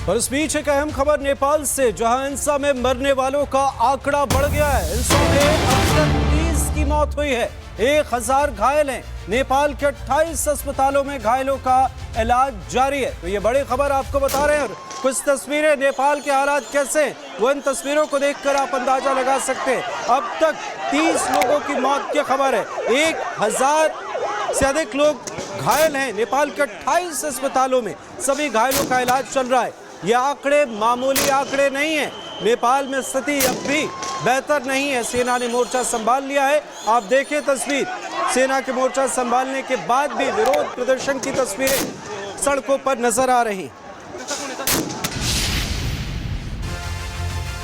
और इस बीच एक अहम खबर नेपाल से, जहां हिंसा में मरने वालों का आंकड़ा बढ़ गया है। हिंसा में अब तक 30 की मौत हुई है, 1000 घायल हैं। नेपाल के 28 अस्पतालों में घायलों का इलाज जारी है। तो ये बड़ी खबर आपको बता रहे हैं। और कुछ तस्वीरें, नेपाल के हालात कैसे हैं वो इन तस्वीरों को देखकर आप अंदाजा लगा सकते हैं। अब तक 30 लोगों की मौत की खबर है, 1000 से अधिक लोग घायल हैं। नेपाल के 28 अस्पतालों में सभी घायलों का इलाज चल रहा है। ये आंकड़े मामूली आंकड़े नहीं हैं। नेपाल में स्थिति अब भी बेहतर नहीं है। सेना ने मोर्चा संभाल लिया है। आप देखिए तस्वीर, सेना के मोर्चा संभालने के बाद भी विरोध प्रदर्शन की तस्वीरें सड़कों पर नजर आ रही।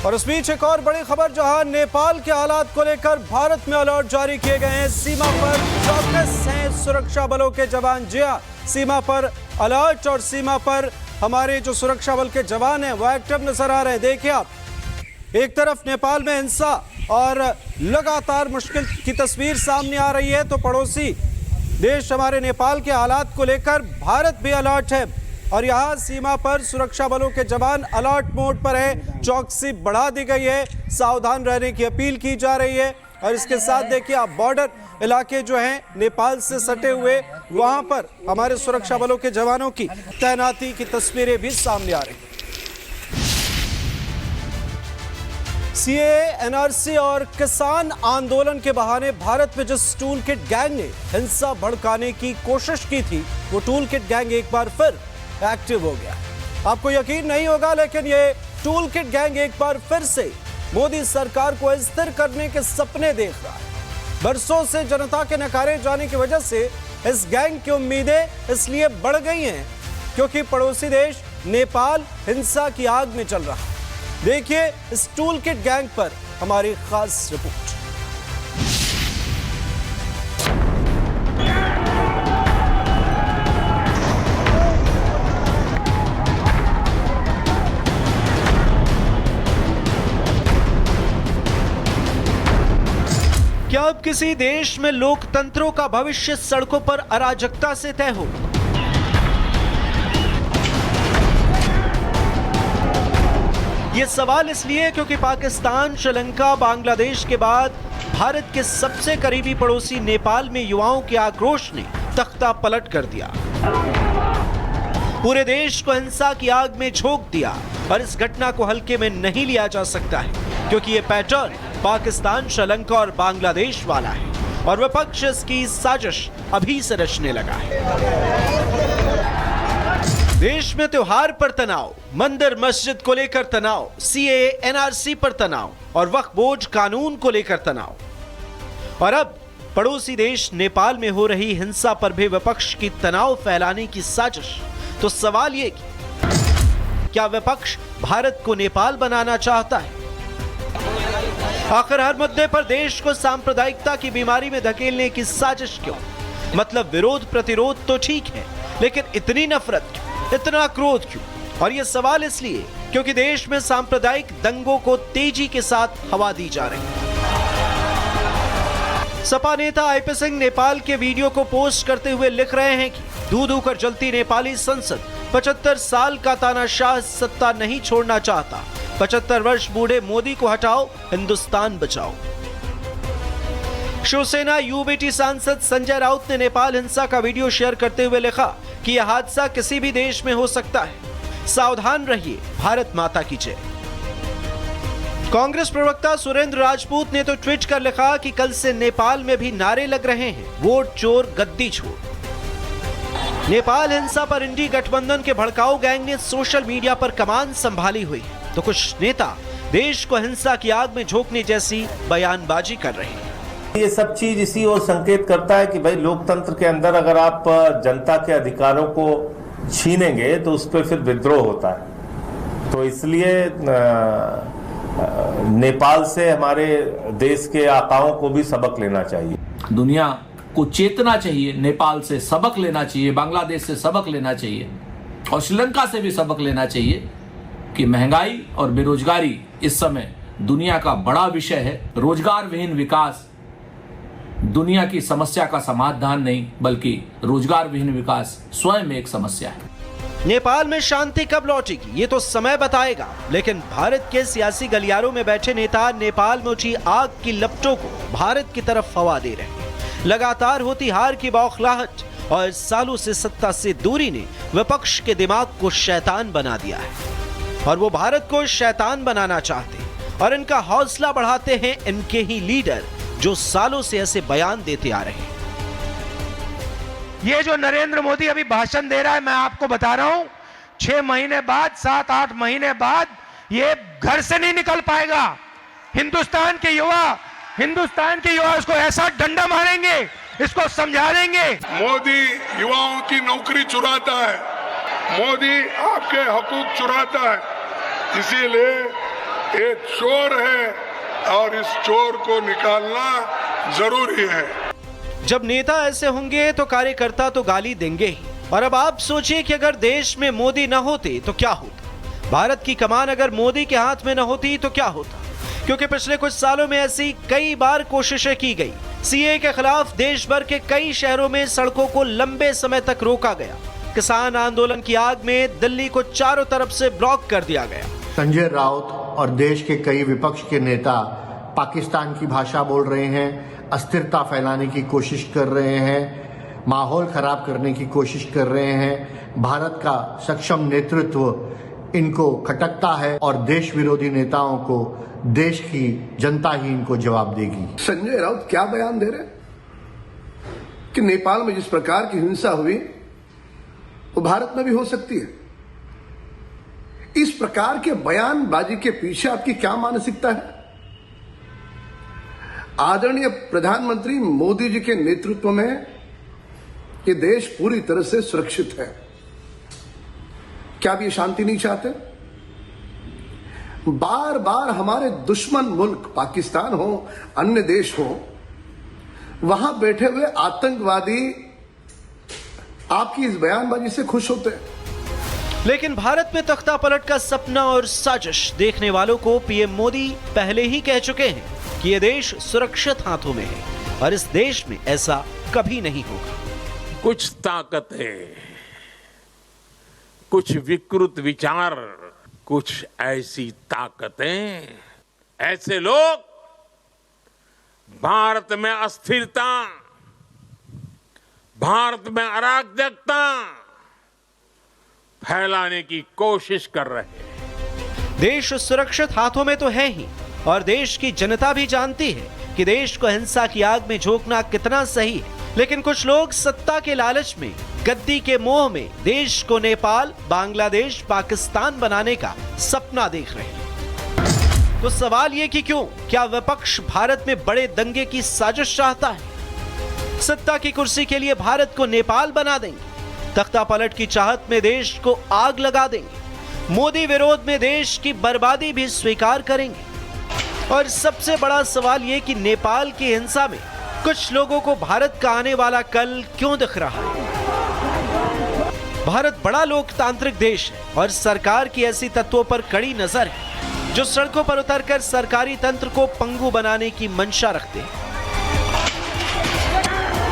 और उस बीच एक और बड़ी खबर, जहां नेपाल के हालात को लेकर भारत में अलर्ट जारी किए गए हैं। सीमा पर चौकस हैं सुरक्षा बलों के जवान। जी हां, सीमा पर अलर्ट और सीमा पर हमारे जो सुरक्षा बल के जवान हैं वो एक्टिव नजर आ रहे हैं। देखिए आप, एक तरफ नेपाल में हिंसा और लगातार मुश्किल की तस्वीर सामने आ रही है, तो पड़ोसी देश हमारे नेपाल के हालात को लेकर भारत भी अलर्ट है। और यहाँ सीमा पर सुरक्षा बलों के जवान अलर्ट मोड पर है। चौकसी बढ़ा दी गई है, सावधान रहने की अपील की जा रही है। और इसके साथ देखिए आप, बॉर्डर इलाके जो हैं नेपाल से सटे हुए, वहां पर हमारे सुरक्षा बलों के जवानों की तैनाती की तस्वीरें भी सामने आ रही हैं। सीएए, एनआरसी और किसान आंदोलन के बहाने भारत में जिस टूल किट गैंग ने हिंसा भड़काने की कोशिश की थी, वो टूल किट गैंग एक बार फिर एक्टिव हो गया। आपको यकीन नहीं होगा, लेकिन ये टूल किट गैंग एक बार फिर से मोदी सरकार को स्थिर करने के सपने देख रहा है। बरसों से जनता के नकारे जाने की वजह से इस गैंग की उम्मीदें इसलिए बढ़ गई हैं क्योंकि पड़ोसी देश नेपाल हिंसा की आग में चल रहा है। देखिए इस टूल किट गैंग पर हमारी खास रिपोर्ट। क्या अब किसी देश में लोकतंत्रों का भविष्य सड़कों पर अराजकता से तय हो? यह सवाल इसलिए क्योंकि पाकिस्तान, श्रीलंका, बांग्लादेश के बाद भारत के सबसे करीबी पड़ोसी नेपाल में युवाओं के आक्रोश ने तख्ता पलट कर दिया। पूरे देश को हिंसा की आग में झोंक दिया। और इस घटना को हल्के में नहीं लिया जा सकता है, क्योंकि यह पैटर्न पाकिस्तान, श्रीलंका और बांग्लादेश वाला है और विपक्ष इसकी साजिश अभी से रचने लगा है। देश में त्योहार पर तनाव, मंदिर मस्जिद को लेकर तनाव, सीएए, एनआरसी पर तनाव और वक्फ बोर्ड कानून को लेकर तनाव। और अब पड़ोसी देश नेपाल में हो रही हिंसा पर भी विपक्ष की तनाव फैलाने की साजिश। तो सवाल ये कि क्या विपक्ष भारत को नेपाल बनाना चाहता है? आखिर हर मुद्दे पर देश को सांप्रदायिकता की बीमारी में धकेलने की साजिश क्यों? मतलब विरोध प्रतिरोध तो ठीक है, लेकिन इतनी नफरत क्यों, इतना क्रोध क्यों? और यह सवाल इसलिए क्योंकि देश में सांप्रदायिक दंगों को तेजी के साथ हवा दी जा रही है। सपा नेता आईपी सिंह नेपाल के वीडियो को पोस्ट करते हुए लिख रहे हैं कि धू धू कर जलती नेपाली संसद, 75 साल का तानाशाह सत्ता नहीं छोड़ना चाहता, 75 वर्ष बूढ़े मोदी को हटाओ, हिंदुस्तान बचाओ। शिवसेना यूबीटी सांसद संजय राउत ने नेपाल हिंसा का वीडियो शेयर करते हुए लिखा कि यह हादसा किसी भी देश में हो सकता है, सावधान रहिए, भारत माता की जय। कांग्रेस प्रवक्ता सुरेंद्र राजपूत ने तो ट्वीट कर लिखा कि कल से नेपाल में भी नारे लग रहे हैं, वोट चोर गद्दी छोड़। नेपाल हिंसा पर इंडी गठबंधन के भड़काऊ गैंग ने सोशल मीडिया पर कमान संभाली हुई है, तो कुछ नेता देश को हिंसा की आग में झोंकने जैसी बयानबाजी कर रहे हैं। ये सब चीज इसी ओर संकेत करता है कि भाई लोकतंत्र के अंदर अगर आप जनता के अधिकारों को छीनेंगे तो उस पर फिर विद्रोह होता है। तो इसलिए नेपाल से हमारे देश के आकाओं को भी सबक लेना चाहिए। दुनिया को चेतना चाहिए, नेपाल से सबक लेना चाहिए, बांग्लादेश से सबक लेना चाहिए और श्रीलंका से भी सबक लेना चाहिए कि महंगाई और बेरोजगारी इस समय दुनिया का बड़ा विषय है। रोजगार विहीन विकास दुनिया की समस्या का समाधान नहीं, बल्कि रोजगार विहीन विकास स्वयं एक समस्या है। नेपाल में शांति कब लौटेगी ये तो समय बताएगा, लेकिन भारत के सियासी गलियारों में बैठे नेता नेपाल में उठी आग की लपटों को भारत की तरफ हवा दे रहे हैं। लगातार होती हार की बौखलाहट और सालों से सत्ता से दूरी ने विपक्ष के दिमाग को शैतान बना दिया है और वो भारत को शैतान बनाना चाहते हैं और इनका हौसला बढ़ाते हैं इनके ही लीडर जो सालों से ऐसे बयान देते आ रहे हैं। ये जो नरेंद्र मोदी अभी भाषण दे रहा है, मैं आपको बता रहा हूं 6 महीने बाद 7-8 महीने बाद ये घर से नहीं निकल पाएगा। हिंदुस्तान के युवा इसको ऐसा डंडा मारेंगे, इसको समझा देंगे। मोदी युवाओं की नौकरी चुराता है, मोदी आपके हकूक चुराता है, इसीलिए ये चोर है और इस चोर को निकालना जरूरी है। जब नेता ऐसे होंगे तो कार्यकर्ता तो गाली देंगे ही। और अब आप सोचिए कि अगर देश में मोदी न होते तो क्या होता, भारत की कमान अगर मोदी के हाथ में न होती तो क्या होता। क्योंकि पिछले कुछ सालों में ऐसी कई बार कोशिशें की गई। सीए के खिलाफ देश भर के कई शहरों में सड़कों को लंबे समय तक रोका गया। किसान आंदोलन की आग में दिल्ली को चारों तरफ से ब्लॉक कर दिया गया। संजय राउत और देश के कई विपक्ष के नेता पाकिस्तान की भाषा बोल रहे हैं, अस्थिरता फैलाने की कोशिश कर रहे हैं, माहौल खराब करने की कोशिश कर रहे हैं। भारत का सक्षम नेतृत्व इनको खटकता है और देश विरोधी नेताओं को देश की जनता ही इनको जवाब देगी। संजय राउत क्या बयान दे रहे कि नेपाल में जिस प्रकार की हिंसा हुई वो भारत में भी हो सकती है। इस प्रकार के बयानबाजी के पीछे आपकी क्या मानसिकता है? आदरणीय प्रधानमंत्री मोदी जी के नेतृत्व में ये देश पूरी तरह से सुरक्षित है। क्या आप ये शांति नहीं चाहते? बार बार हमारे दुश्मन मुल्क पाकिस्तान हो, अन्य देश हो, वहां बैठे हुए आतंकवादी आपकी इस बयानबाजी से खुश होते हैं। लेकिन भारत में तख्ता पलट का सपना और साजिश देखने वालों को पीएम मोदी पहले ही कह चुके हैं कि यह देश सुरक्षित हाथों में है और इस देश में ऐसा कभी नहीं होगा। कुछ ताकतें, कुछ विकृत विचार, कुछ ऐसी ताकतें, ऐसे लोग भारत में अस्थिरता, भारत में अराजकता फैलाने की कोशिश कर रहे हैं। देश सुरक्षित हाथों में तो है ही और देश की जनता भी जानती है कि देश को हिंसा की आग में झोंकना कितना सही है। लेकिन कुछ लोग सत्ता के लालच में, गद्दी के मोह में देश को नेपाल, बांग्लादेश, पाकिस्तान बनाने का सपना देख रहे हैं। तो सवाल ये कि क्यों? क्या विपक्ष भारत में बड़े दंगे की साजिश चाहता है? सत्ता की कुर्सी के लिए भारत को नेपाल बना देंगे, तख्ता पलट की चाहत में देश को आग लगा देंगे, मोदी विरोध में देश की बर्बादी भी स्वीकार करेंगे। और सबसे बड़ा सवाल यह कि नेपाल की हिंसा में कुछ लोगों को भारत का आने वाला कल क्यों दिख रहा है? भारत बड़ा लोकतांत्रिक देश है और सरकार की ऐसी तत्वों पर कड़ी नजर है जो सड़कों पर उतरकर सरकारी तंत्र को पंगु बनाने की मंशा रखते हैं।